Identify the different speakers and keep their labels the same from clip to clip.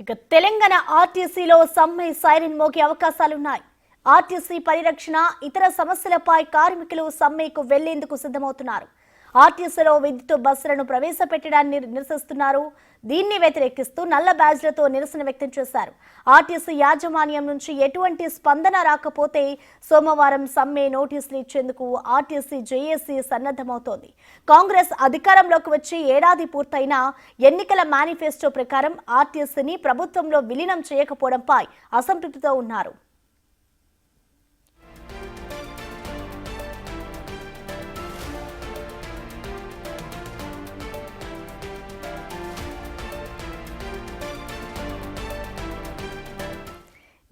Speaker 1: ఇక తెలంగాణ ఆర్టీసీలో సమ్మె సైరన్ మోగే అవకాశాలున్నాయి. ఆర్టీసీ పరిరక్షణ ఇతర సమస్యలపై కార్మికులు సమ్మెకు వెళ్లేందుకు సిద్ధమవుతున్నారు. ఆర్టీసీలో విద్యుత్ బస్సులను ప్రవేశపెట్టడాన్ని నిరసిస్తున్నారు. దీన్ని వ్యతిరేకిస్తూ నల్ల బ్యాజ్లతో నిరసన వ్యక్తం చేశారు. ఆర్టీసీ యాజమాన్యం నుంచి ఎటువంటి స్పందన రాకపోతే సోమవారం సమ్మె నోటీసులు ఇచ్చేందుకు ఆర్టీసీ జేఏసీ సన్నద్ధమవుతోంది. కాంగ్రెస్ అధికారంలోకి వచ్చి ఏడాది పూర్తయినా ఎన్నికల మేనిఫెస్టో ప్రకారం ఆర్టీసీని ప్రభుత్వంలో విలీనం చేయకపోవడంపై అసంతృప్తితో ఉన్నారు.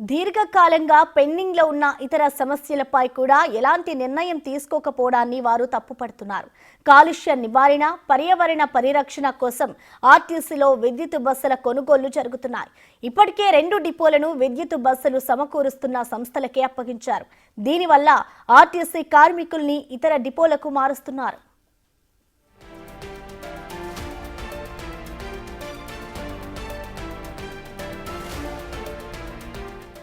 Speaker 1: దీర్ఘకాలంగా పెండింగ్ లో ఉన్న ఇతర సమస్యలపై కూడా ఎలాంటి నిర్ణయం తీసుకోకపోవడాన్ని వారు తప్పుపడుతున్నారు. కాలుష్య నివారణ, పర్యావరణ పరిరక్షణ కోసం ఆర్టీసీలో విద్యుత్ బస్సుల కొనుగోళ్లు జరుగుతున్నాయి. ఇప్పటికే 2 డిపోలను విద్యుత్ బస్సులు సమకూరుస్తున్న సంస్థలకే అప్పగించారు. దీనివల్ల ఆర్టీసీ కార్మికుల్ని ఇతర డిపోలకు మారుస్తున్నారు.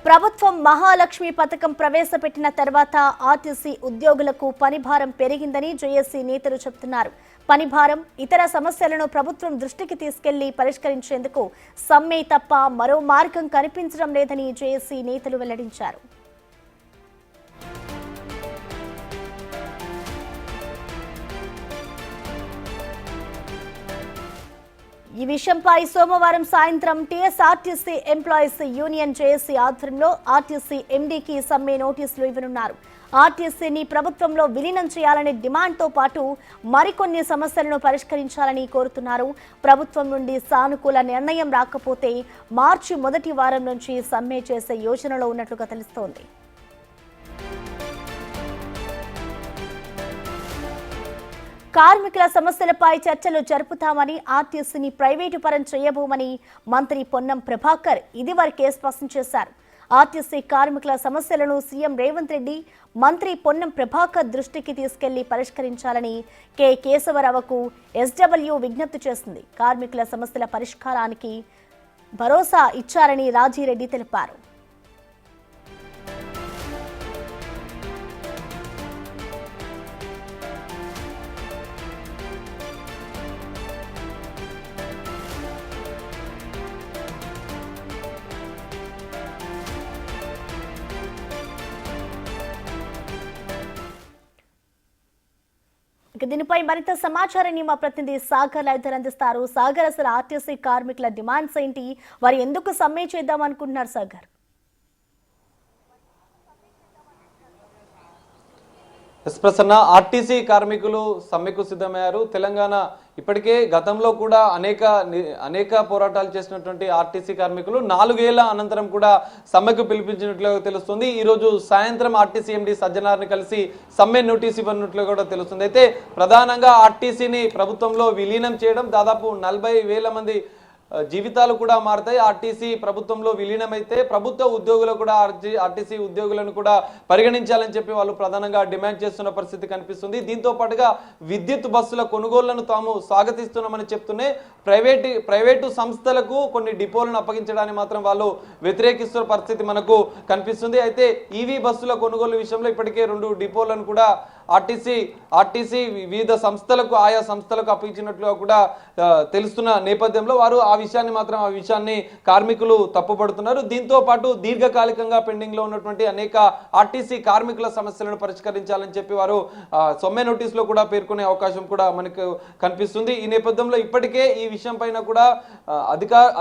Speaker 1: ప్రభుత్వం మహాలక్ష్మి పథకం ప్రవేశపెట్టిన తర్వాత ఆర్టీసీ ఉద్యోగులకు పనిభారం పెరిగిందని జేఏసీ నేతలు చెబుతున్నారు. పనిభారం, ఇతర సమస్యలను ప్రభుత్వం దృష్టికి తీసుకెళ్లి పరిష్కరించేందుకు సమ్మె తప్ప మరో మార్గం కనిపించడం లేదని జేఏసీ నేతలు వెల్లడించారు. ఈ విషయంపై సోమవారం సాయంత్రం టీఎస్ఆర్టీసీ ఎంప్లాయీస్ యూనియన్ జేఏసీ ఆధ్వర్యంలో ఆర్టీసీ ఎండీకి సమ్మె నోటీసులు ఇవ్వనున్నారు. ఆర్టీసీని ప్రభుత్వంలో విలీనం చేయాలనే డిమాండ్తో పాటు మరికొన్ని సమస్యలను పరిష్కరించాలని కోరుతున్నారు. ప్రభుత్వం నుండి సానుకూల నిర్ణయం రాకపోతే మార్చి మొదటి వారం నుంచి సమ్మె చేసే యోచనలో ఉన్నట్లుగా తెలుస్తోంది. కార్మికుల సమస్యలపై చర్చలు జరుపుతామని, ఆర్టీసీని ప్రైవేటు పరం చేయబోమని మంత్రి పొన్నం ప్రభాకర్ ఇదివరకే స్పష్టం చేశారు. ఆర్టీసీ కార్మికుల సమస్యలను సీఎం రేవంత్ రెడ్డి, మంత్రి పొన్నం ప్రభాకర్ దృష్టికి తీసుకెళ్లి పరిష్కరించాలని కె కేశవరావుకు ఎస్డబ్ల్యూ విజ్ఞప్తి చేసింది. కార్మికుల సమస్యల పరిష్కారానికి భరోసా ఇచ్చారని రాజిరెడ్డి తెలిపారు. దీనిపై మరింత సమాచారాన్ని మా ప్రతినిధి సాగర్ లైవ్ అందిస్తారు. సాగర్, అసలు ఆర్టీసీ కార్మికుల డిమాండ్స్ ఏంటి? వారు ఎందుకు సమ్మె చేద్దాం అనుకుంటున్నారు? సాగర్,
Speaker 2: ప్రసన్న, ఆర్టీసీ కార్మికులు సమ్మెకు సిద్ధమయ్యారు. తెలంగాణ ఇప్పటికే గతంలో కూడా అనేక పోరాటాలు చేసినటువంటి ఆర్టీసీ కార్మికులు 4 ఏళ్ల అనంతరం కూడా సమ్మెకు పిలిపించినట్లుగా తెలుస్తుంది. ఈరోజు సాయంత్రం ఆర్టీసీ ఎండీ సజ్జనార్ని కలిసి సమ్మె నోటీస్ ఇవ్వనున్నట్లుగా కూడా తెలుస్తుంది. అయితే ప్రధానంగా ఆర్టీసీని ప్రభుత్వంలో విలీనం చేయడం, దాదాపు 40,000 మంది జీవితాలు కూడా మారుతాయి. ఆర్టీసీ ప్రభుత్వంలో విలీనమైతే ప్రభుత్వ ఉద్యోగులు కూడా ఆర్టీసీ ఉద్యోగులను కూడా పరిగణించాలని చెప్పి వాళ్ళు ప్రధానంగా డిమాండ్ చేస్తున్న పరిస్థితి కనిపిస్తుంది. దీంతో పాటుగా విద్యుత్ బస్సుల కొనుగోళ్లను తాము స్వాగతిస్తున్నామని చెప్తూనే ప్రైవేటు సంస్థలకు కొన్ని డిపోలను అప్పగించడాన్ని మాత్రం వాళ్ళు వ్యతిరేకిస్తున్న పరిస్థితి మనకు కనిపిస్తుంది. అయితే ఈవీ బస్సుల కొనుగోలు విషయంలో ఇప్పటికే 2 డిపోలను కూడా ఆర్టీసీ వివిధ సంస్థలకు, ఆయా సంస్థలకు అప్పగించినట్లుగా కూడా తెలుస్తున్న నేపథ్యంలో వారు ఆ విషయాన్ని కార్మికులు తప్పుపడుతున్నారు. దీంతో పాటు దీర్ఘకాలికంగా పెండింగ్ లో ఉన్నటువంటి అనేక ఆర్టీసీ కార్మికుల సమస్యలను పరిష్కరించాలని చెప్పి వారు సమ్మె నోటీసులో కూడా పేర్కొనే అవకాశం కూడా మనకు కనిపిస్తుంది. ఈ నేపథ్యంలో ఇప్పటికే ఈ విషయం పైన కూడా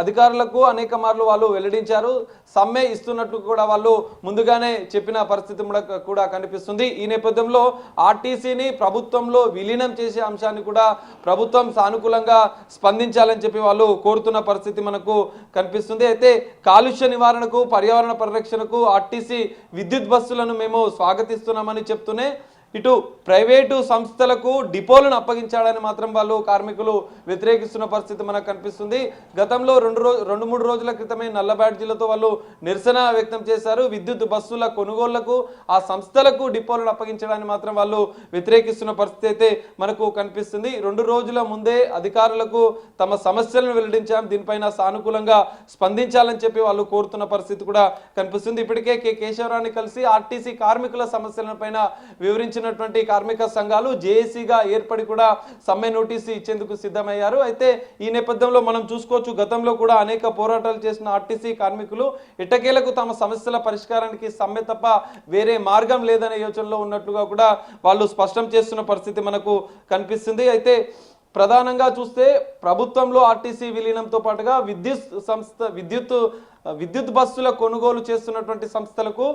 Speaker 2: అధికారులకు అనేక మార్లు వాళ్ళు వెల్లడించారు. సమ్మె ఇస్తున్నట్లు కూడా వాళ్ళు ముందుగానే చెప్పిన పరిస్థితి కూడా కనిపిస్తుంది. ఈ నేపథ్యంలో ఆర్టీసీని ప్రభుత్వంలో విలీనం చేసే అంశాన్ని కూడా ప్రభుత్వం సానుకూలంగా స్పందించాలని చెప్పి వాళ్ళు కోరుతున్న పరిస్థితి మనకు కనిపిస్తుంది. అయితే కాలుష్య నివారణకు, పర్యావరణ పరిరక్షణకు ఆర్టీసీ విద్యుత్ బస్సులను మేము స్వాగతిస్తున్నామని చెప్తూనే ఇటు ప్రైవేటు సంస్థలకు డిపోలను అప్పగించాడని మాత్రం వాళ్ళు కార్మికులు వ్యతిరేకిస్తున్న పరిస్థితి మనకు కనిపిస్తుంది. గతంలో రెండు మూడు రోజుల క్రితమే నల్ల బ్యాడ్జీలతో వాళ్ళు నిరసన వ్యక్తం చేశారు. విద్యుత్ బస్సుల కొనుగోళ్లకు ఆ సంస్థలకు డిపోలను అప్పగించడాన్ని మాత్రం వాళ్ళు వ్యతిరేకిస్తున్న పరిస్థితి అయితే మనకు కనిపిస్తుంది. 2 రోజుల ముందే అధికారులకు తమ సమస్యలను వెల్లడించాం, దీనిపైన సానుకూలంగా స్పందించాలని చెప్పి వాళ్ళు కోరుతున్న పరిస్థితి కూడా కనిపిస్తుంది. ఇప్పటికే కేశవరావుని కలిసి ఆర్టీసీ కార్మికుల సమస్యలపైన వివరించినటువంటి కార్మిక సంఘాలు జేఏసీగా ఏర్పడి కూడా సమ్మె నోటీసు ఇచ్చేందుకు సిద్ధమయ్యారు. అయితే ఈ నేపథ్యంలో మనం చూసుకోవచ్చు, గతంలో కూడా అనేక పోరాటాలు చేసిన ఆర్టీసీ కార్మికులు ఎట్టకేలకు తమ సమస్యల పరిష్కారానికి సమ్మె తప్ప వేరే మార్గం లేదనే యోచనలో ఉన్నట్లుగా కూడా వాళ్ళు స్పష్టం చేస్తున్న పరిస్థితి మనకు కనిపిస్తుంది. అయితే ప్రధానంగా చూస్తే ప్రభుత్వంలో ఆర్టీసీ విలీనంతో పాటుగా విద్యుత్ బస్సుల కొనుగోలు చేస్తున్నటువంటి సంస్థలకు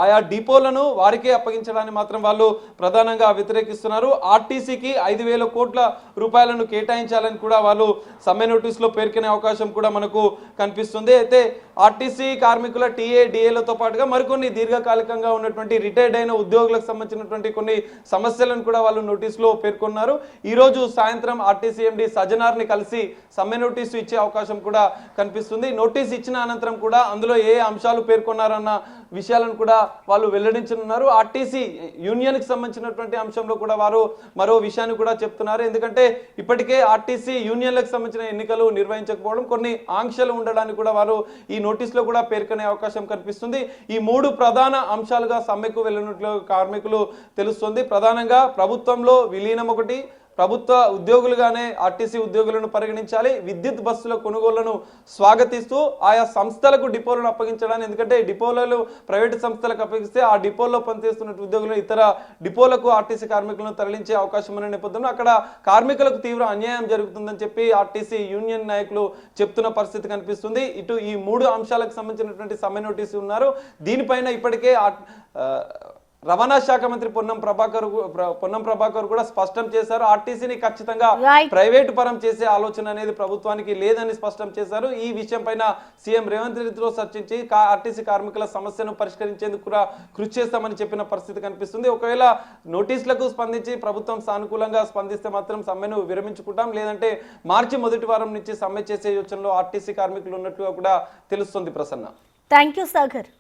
Speaker 2: ఆయా డిపోలను వారికే అప్పగించడాన్ని మాత్రం వాళ్ళు ప్రధానంగా వ్యతిరేకిస్తున్నారు. ఆర్టీసీకి 5,000 కోట్ల రూపాయలను కేటాయించాలని కూడా వాళ్ళు సమ్మె నోటీసులో పేర్కొనే అవకాశం కూడా మనకు కనిపిస్తుంది. అయితే ఆర్టీసీ కార్మికుల టీఏ-డిఏలతో పాటుగా మరికొన్ని దీర్ఘకాలికంగా ఉన్నటువంటి రిటైర్డ్ అయిన ఉద్యోగులకు సంబంధించినటువంటి కొన్ని సమస్యలను కూడా వాళ్ళు నోటీసులో పేర్కొన్నారు. ఈ రోజు సాయంత్రం ఆర్టీసీ ఎండి సజ్జనార్ని కలిసి సమ్మె నోటీసు ఇచ్చే అవకాశం కూడా కనిపిస్తుంది. నోటీసు ఇచ్చిన అనంతరం కూడా అందులో ఏ అంశాలు పేర్కొన్నారన్న విషయాలను కూడా వాళ్ళు వెల్లడించనున్నారు. ఆర్టీసీ యూనియన్కి సంబంధించినటువంటి అంశంలో కూడా వారు మరో విషయాన్ని కూడా చెప్తున్నారు. ఎందుకంటే ఇప్పటికే ఆర్టీసీ యూనియన్లకు సంబంధించిన ఎన్నికలు నిర్వహించకపోవడం, కొన్ని ఆంక్షలు ఉండడానికి కూడా వారు ఈ నోటీసులో కూడా పేర్కొనే అవకాశం కనిపిస్తుంది. ఈ 3 ప్రధాన అంశాలుగా సమ్మెకు వెళ్ళినట్లు కార్మికులు తెలుస్తుంది. ప్రధానంగా ప్రభుత్వంలో విలీనం ఒకటి, ప్రభుత్వ ఉద్యోగులుగానే ఆర్టీసీ ఉద్యోగులను పరిగణించాలి, విద్యుత్ బస్సుల కొనుగోళ్లను స్వాగతిస్తూ ఆయా సంస్థలకు డిపోలను అప్పగించడానికి, ఎందుకంటే డిపోలలో ప్రైవేటు సంస్థలకు అప్పగిస్తే ఆ డిపోల్లో పనిచేస్తున్న ఉద్యోగులు ఇతర డిపోలకు ఆర్టీసీ కార్మికులను తరలించే అవకాశం ఉన్న నేపథ్యంలో అక్కడ కార్మికులకు తీవ్ర అన్యాయం జరుగుతుందని చెప్పి ఆర్టీసీ యూనియన్ నాయకులు చెప్తున్న పరిస్థితి కనిపిస్తుంది. ఇటు ఈ 3 అంశాలకు సంబంధించినటువంటి సమ్మె నోటీసు ఉన్నారు. దీనిపైన ఇప్పటికే రవాణా శాఖ మంత్రి పొన్నం ప్రభాకర్ కూడా స్పష్టం చేశారు. ఆర్టీసీని ఖచ్చితంగా ప్రైవేటు పరం చేసే ఆలోచన అనేది ప్రభుత్వానికి లేదని స్పష్టం చేశారు. ఈ విషయం పైన సీఎం రేవంత్ రెడ్డితో చర్చించి ఆర్టీసీ కార్మికుల సమస్యను పరిష్కరించేందుకు కూడా కృషి చేస్తామని చెప్పిన పరిస్థితి కనిపిస్తుంది. ఒకవేళ నోటీసులకు స్పందించి ప్రభుత్వం సానుకూలంగా స్పందిస్తే మాత్రం సమ్మెను విరమించుకుంటాం, లేదంటే మార్చి మొదటి వారం నుంచి సమ్మె చేసే యోచనలో ఆర్టీసీ కార్మికులు ఉన్నట్టుగా కూడా తెలుస్తుంది. Prasanna,
Speaker 1: thank you Sagar.